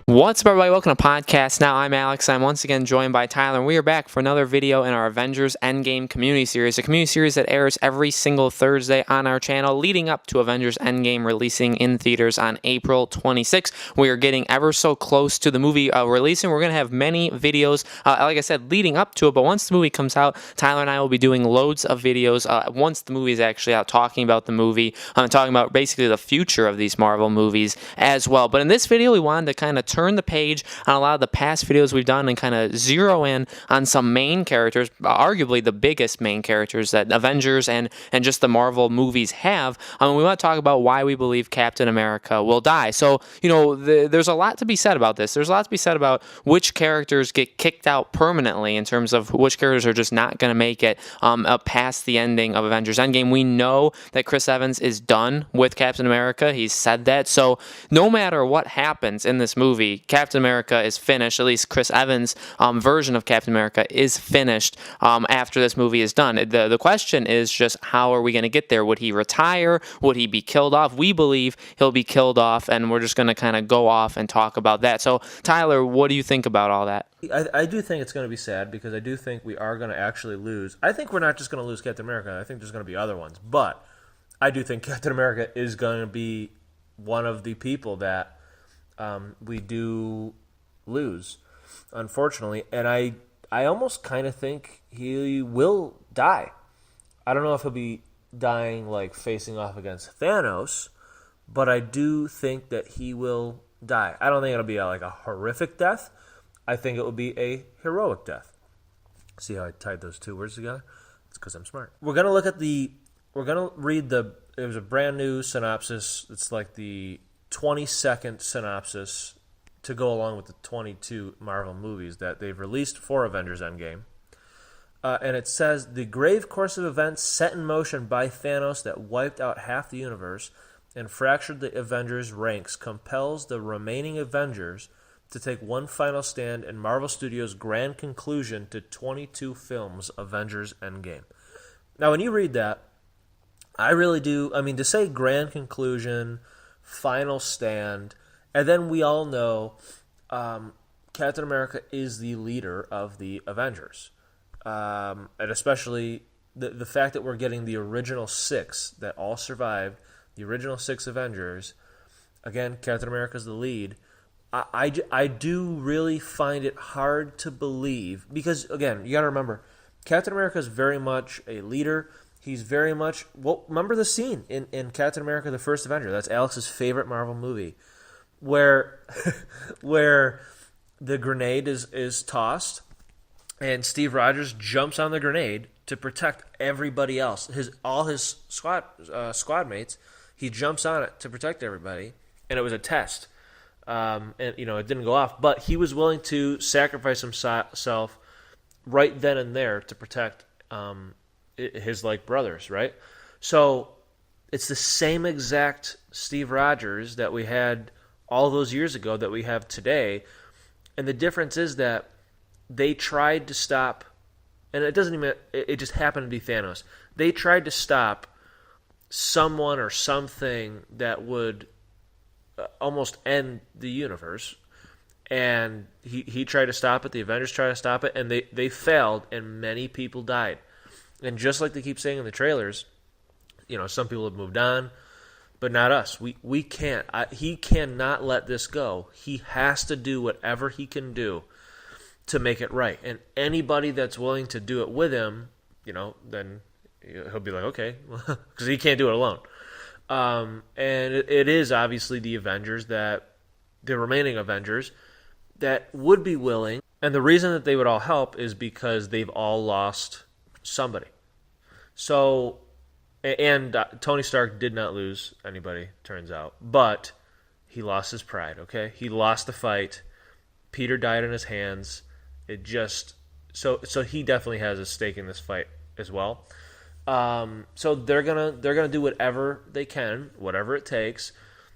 What's up, everybody? Welcome to Podcast Now. I'm Alex. I'm once again joined by Tyler, and we are back for another video in our Avengers Endgame community series, a community series that airs every single Thursday on our channel, leading up to Avengers Endgame releasing in theaters on April 26th. We are getting ever so close to the movie releasing. We're going to have many videos, like I said, leading up to it, but once the movie comes out, Tyler and I will be doing loads of videos once the movie is actually out, talking about the movie, talking about basically the future of these Marvel movies as well. But in this video, we wanted to kind of turn the page on a lot of the past videos we've done and kind of zero in on some main characters, arguably the biggest main characters that Avengers and just the Marvel movies have. We want to talk about why we believe Captain America will die. So, there's a lot to be said about this. There's a lot to be said about which characters get kicked out permanently in terms of which characters are just not going to make it past the ending of Avengers Endgame. We know that Chris Evans is done with Captain America. He's said that. So no matter what happens in this movie, Captain America is finished. At least Chris Evans' version of Captain America is finished after this movie is done. The question is just, how are we going to get there? Would he retire? Would he be killed off? We believe he'll be killed off, and we're just going to kind of go off and talk about that. So, Tyler, what do you think about all that? I do think it's going to be sad, because I do think we are going to actually lose. I think we're not just going to lose Captain America. I think there's going to be other ones. But I do think Captain America is going to be one of the people that we do lose, unfortunately. And I almost kind of think he will die. I don't know if he'll be dying like facing off against Thanos, but I do think that he will die. I don't think it'll be like a horrific death. I think it will be a heroic death. See how I tied those two words together? It's because I'm smart. We're going to read it was a brand new synopsis. It's like the 20-second synopsis to go along with the 22 Marvel movies that they've released for Avengers Endgame. And it says, the grave course of events set in motion by Thanos that wiped out half the universe and fractured the Avengers' ranks compels the remaining Avengers to take one final stand in Marvel Studios' grand conclusion to 22 films, Avengers Endgame. Now, when you read that, I really do, to say grand conclusion, final stand, and then we all know Captain America is the leader of the Avengers. And especially the fact that we're getting the original six that all survived, the original six Avengers. Again, Captain America's the lead. I do really find it hard to believe, because, again, you got to remember, Captain America is very much a leader. He's very much, remember the scene in Captain America, the First Avenger. That's Alex's favorite Marvel movie, where the grenade is tossed, and Steve Rogers jumps on the grenade to protect everybody else. All his squad mates, he jumps on it to protect everybody, and it was a test. And it didn't go off, but he was willing to sacrifice himself right then and there to protect his brothers, right? So it's the same exact Steve Rogers that we had all those years ago that we have today, and the difference is that they tried to stop, and it just happened to be Thanos. They tried to stop someone or something that would almost end the universe, and he tried to stop it. The Avengers tried to stop it, and they failed, and many people died. And just like they keep saying in the trailers, some people have moved on, but not us. We can't. He cannot let this go. He has to do whatever he can do to make it right. And anybody that's willing to do it with him, then he'll be like, okay, because he can't do it alone. And it is obviously the remaining Avengers that would be willing. And the reason that they would all help is because they've all lost somebody. So, and Tony Stark did not lose anybody, turns out. But he lost his pride, okay? He lost the fight. Peter died in his hands. It just... So he definitely has a stake in this fight as well. So they're gonna do whatever they can, whatever it takes,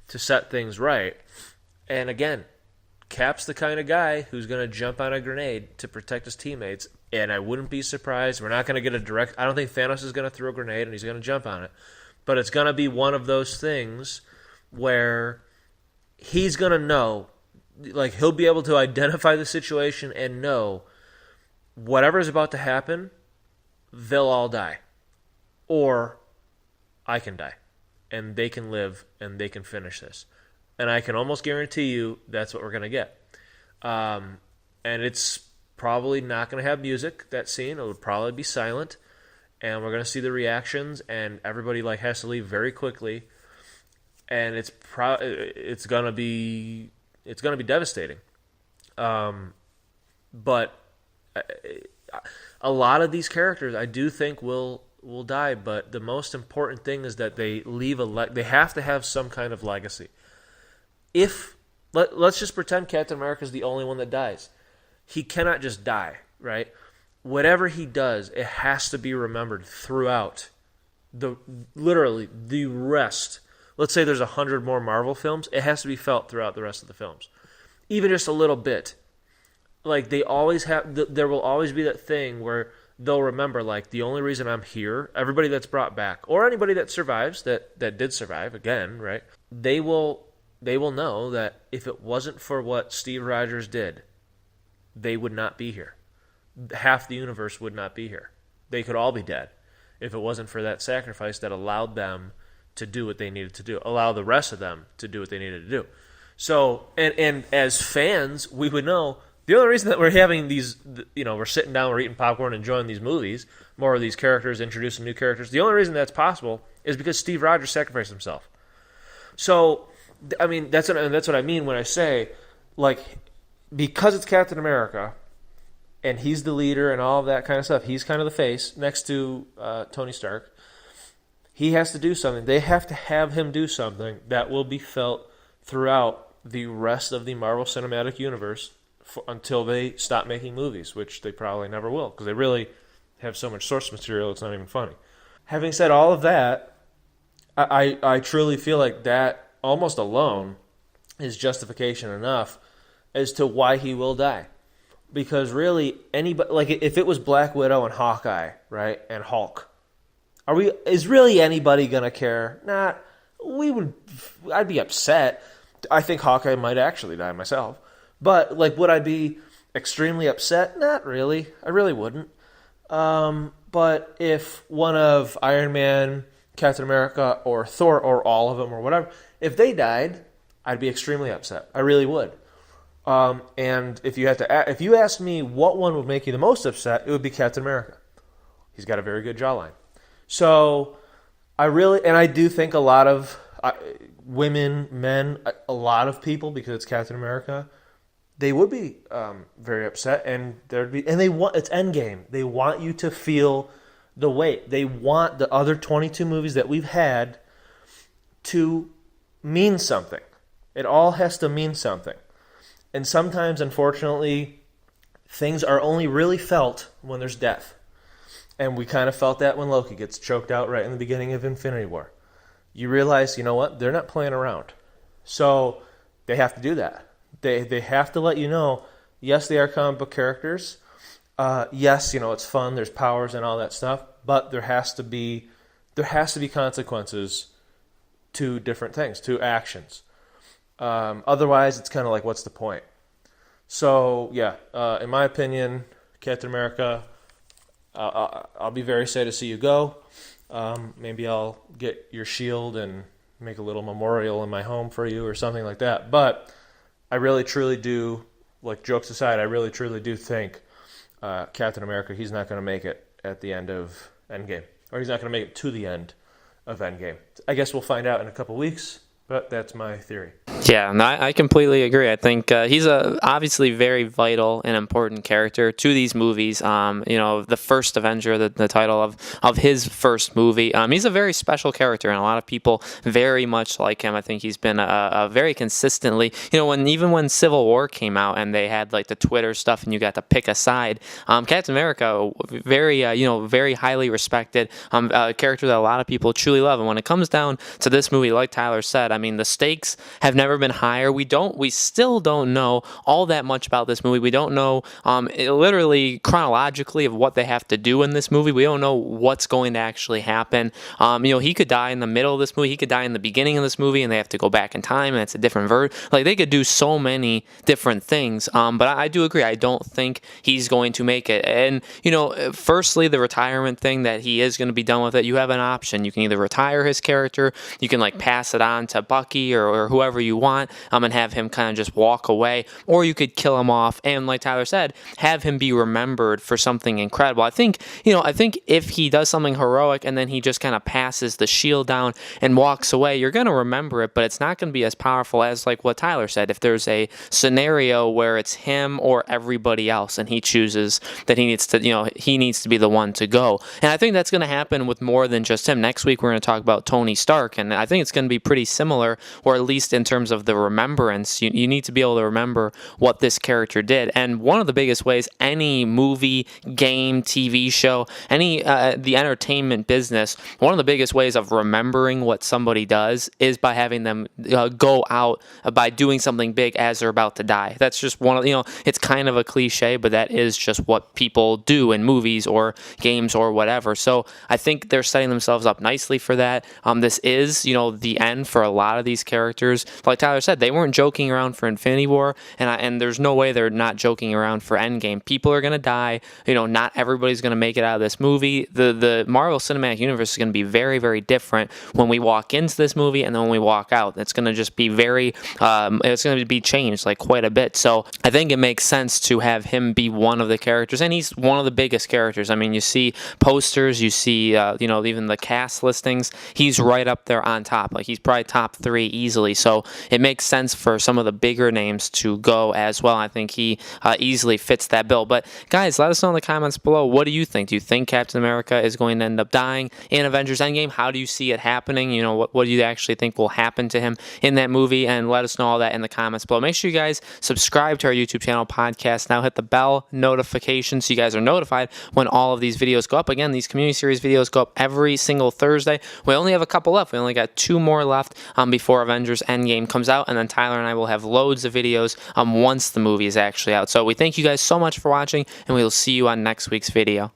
to set things right. And again, Cap's the kind of guy who's gonna jump on a grenade to protect his teammates. And I wouldn't be surprised. We're not gonna get a direct. I don't think Thanos is gonna throw a grenade and he's gonna jump on it. But it's gonna be one of those things where he's gonna know like he'll be able to identify the situation and know whatever is about to happen, they'll all die, or I can die, and they can live and they can finish this. And I can almost guarantee you that's what we're gonna get. And it's probably not gonna have music. That scene, it would probably be silent, and we're gonna see the reactions, and everybody like has to leave very quickly, and it's gonna be devastating. But a lot of these characters, I do think will die. But the most important thing is that they leave they have to have some kind of legacy. If let's just pretend Captain America is the only one that dies, he cannot just die, right? Whatever he does, it has to be remembered throughout literally the rest. Let's say there's 100 more Marvel films, it has to be felt throughout the rest of the films, even just a little bit. Like they always have, there will always be that thing where they'll remember, like, the only reason I'm here, everybody that's brought back, or anybody that survives, that did survive again, right? They will know that if it wasn't for what Steve Rogers did, they would not be here. Half the universe would not be here. They could all be dead if it wasn't for that sacrifice that allowed them to do what they needed to do, allow the rest of them to do what they needed to do. So, and as fans, we would know the only reason that we're having these, we're sitting down, we're eating popcorn, enjoying these movies, more of these characters, introducing new characters. The only reason that's possible is because Steve Rogers sacrificed himself. So, I mean, that's what I mean when I say, like, because it's Captain America, and he's the leader and all of that kind of stuff. He's kind of the face next to Tony Stark. He has to do something. They have to have him do something that will be felt throughout the rest of the Marvel Cinematic Universe until they stop making movies, which they probably never will, because they really have so much source material it's not even funny. Having said all of that, I truly feel like that almost alone is justification enough as to why he will die. Because really, anybody, like if it was Black Widow and Hawkeye, right, and Hulk, is really anybody gonna care? Nah, I'd be upset. I think Hawkeye might actually die myself. But, like, would I be extremely upset? Not really. I really wouldn't. But if one of Iron Man, Captain America, or Thor, or all of them, or whatever, if they died, I'd be extremely upset. I really would. And if you asked me what one would make you the most upset, it would be Captain America. He's got a very good jawline. So, I do think a lot of women, men, a lot of people, because it's Captain America, they would be very upset, and it's Endgame. They want you to feel the weight. They want the other 22 movies that we've had to mean something. It all has to mean something. And sometimes, unfortunately, things are only really felt when there's death. And we kind of felt that when Loki gets choked out right in the beginning of Infinity War. You realize, you know what? They're not playing around. So they have to do that. They have to let you know, yes, they are comic book characters. Yes, it's fun. There's powers and all that stuff. But there has to be consequences to different things, to actions. Otherwise, it's kind of like, what's the point? So, yeah, in my opinion, Captain America, I'll be very sad to see you go. Maybe I'll get your shield and make a little memorial in my home for you or something like that. But I really, truly do, like, jokes aside, I really, truly do think Captain America, he's not going to make it at the end of Endgame. Or he's not going to make it to the end of Endgame. I guess we'll find out in a couple weeks, but that's my theory. Yeah, no, I completely agree. I think he's a obviously very vital and important character to these movies. The first Avenger, the title of his first movie. He's a very special character, and a lot of people very much like him. I think he's been a very consistently, even when Civil War came out and they had like the Twitter stuff and you got to pick a side. Captain America, very very highly respected, a character that a lot of people truly love. And when it comes down to this movie, like Tyler said, I mean the stakes have never never been higher. We still don't know all that much about this movie. We don't know literally chronologically of what they have to do in this movie. We don't know what's going to actually happen. He could die in the middle of this movie. He could die in the beginning of this movie, and they have to go back in time, and it's a different version. Like, they could do so many different things. But I do agree. I don't think he's going to make it. And, firstly, the retirement thing, that he is going to be done with it. You have an option. You can either retire his character, you can like pass it on to Bucky or whoever you want, and have him kind of just walk away, or you could kill him off and, like Tyler said, have him be remembered for something incredible. I think if he does something heroic and then he just kind of passes the shield down and walks away, you're going to remember it, but it's not going to be as powerful as like what Tyler said. If there's a scenario where it's him or everybody else and he chooses that he needs to be the one to go. And I think that's going to happen with more than just him. Next week we're going to talk about Tony Stark, and I think it's going to be pretty similar, or at least in terms of the remembrance. You need to be able to remember what this character did. And one of the biggest ways any movie, game, TV show, the entertainment business, one of the biggest ways of remembering what somebody does is by having them go out by doing something big as they're about to die. That's just one of, it's kind of a cliche, but that is just what people do in movies or games or whatever. So I think they're setting themselves up nicely for that. This is, the end for a lot of these characters. Like Tyler said, they weren't joking around for Infinity War, and there's no way they're not joking around for Endgame. People are going to die. Not everybody's going to make it out of this movie. The Marvel Cinematic Universe is going to be very, very different when we walk into this movie and then when we walk out. It's going to just be it's going to be changed like quite a bit. So I think it makes sense to have him be one of the characters, and he's one of the biggest characters. I mean, you see posters, you see, even the cast listings, he's right up there on top. Like, he's probably top 3 easily. So it makes sense for some of the bigger names to go as well. I think he easily fits that bill. But guys, let us know in the comments below. What do you think? Do you think Captain America is going to end up dying in Avengers Endgame? How do you see it happening? What do you actually think will happen to him in that movie? And let us know all that in the comments below. Make sure you guys subscribe to our YouTube channel, Podcast Now. Hit the bell notification so you guys are notified when all of these videos go up. Again, these community series videos go up every single Thursday. We only have a couple left. We only got 2 more left before Avengers Endgame comes out, and then Tyler and I will have loads of videos once the movie is actually out. So we thank you guys so much for watching, and we will see you on next week's video.